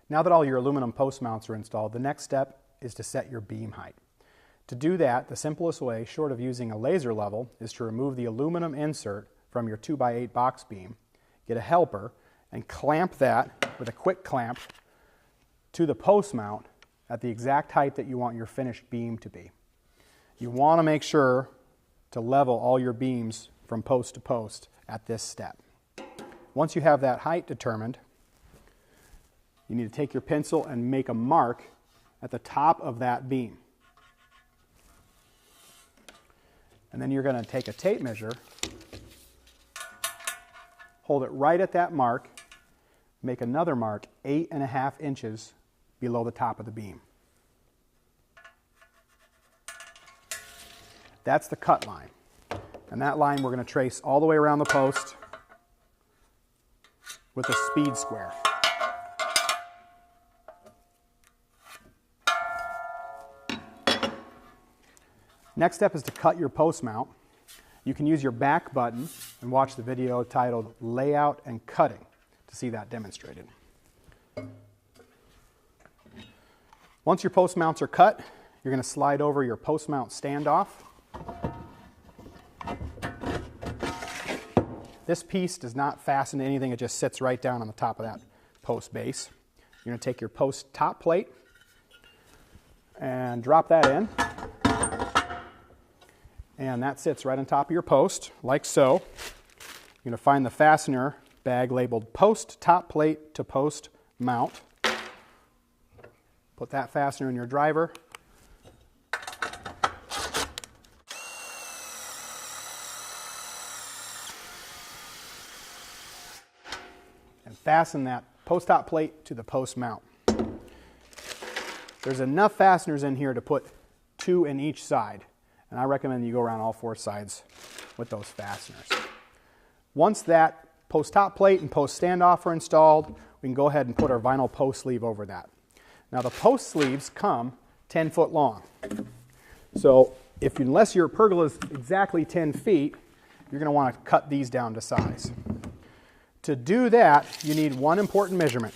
Now that all your aluminum post mounts are installed, the next step is to set your beam height. To do that, the simplest way, short of using a laser level, is to remove the aluminum insert from your 2x8 box beam, get a helper, and clamp that with a quick clamp to the post mount at the exact height that you want your finished beam to be. You want to make sure to level all your beams from post to post at this step. Once you have that height determined, you need to take your pencil and make a mark at the top of that beam. And then you're going to take a tape measure, hold it right at that mark, make another mark 8.5 inches below the top of the beam. That's the cut line. And that line we're going to trace all the way around the post with a speed square. Next step is to cut your post mount. You can use your back button and watch the video titled Layout and Cutting to see that demonstrated. Once your post mounts are cut, you're going to slide over your post mount standoff. This piece does not fasten to anything, it just sits right down on the top of that post base. You're going to take your post top plate and drop that in. And that sits right on top of your post, like so. You're going to find the fastener bag labeled post top plate to post mount. Put that fastener in your driver. And fasten that post top plate to the post mount. There's enough fasteners in here to put 2 in each side. And I recommend you go around all 4 sides with those fasteners. Once that post top plate and post standoff are installed, we can go ahead and put our vinyl post sleeve over that. Now the post sleeves come 10 foot long. So unless your pergola is exactly 10 feet, you're going to want to cut these down to size. To do that, you need one important measurement.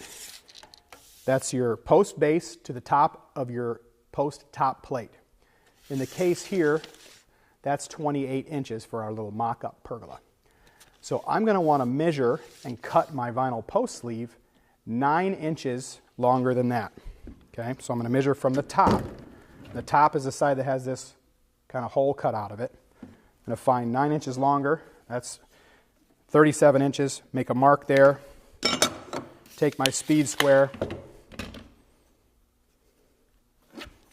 That's your post base to the top of your post top plate. In the case here, that's 28 inches for our little mock-up pergola. So I'm going to want to measure and cut my vinyl post sleeve 9 inches longer than that. Okay, so I'm going to measure from the top. The top is the side that has this kind of hole cut out of it. I'm going to find 9 inches longer. That's 37 inches. Make a mark there. Take my speed square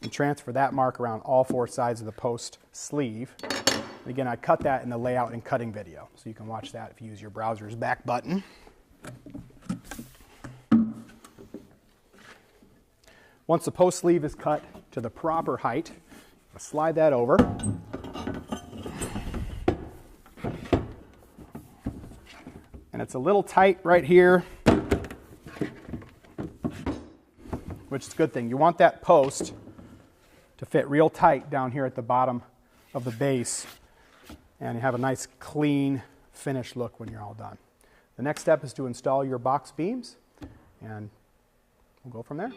and transfer that mark around all 4 sides of the post sleeve. And again, I cut that in the layout and cutting video, so you can watch that if you use your browser's back button. Once the post sleeve is cut to the proper height, I'll slide that over. And it's a little tight right here, which is a good thing. You want that post to fit real tight down here at the bottom of the base, and you have a nice clean finished look when you're all done. The next step is to install your box beams, and we'll go from there.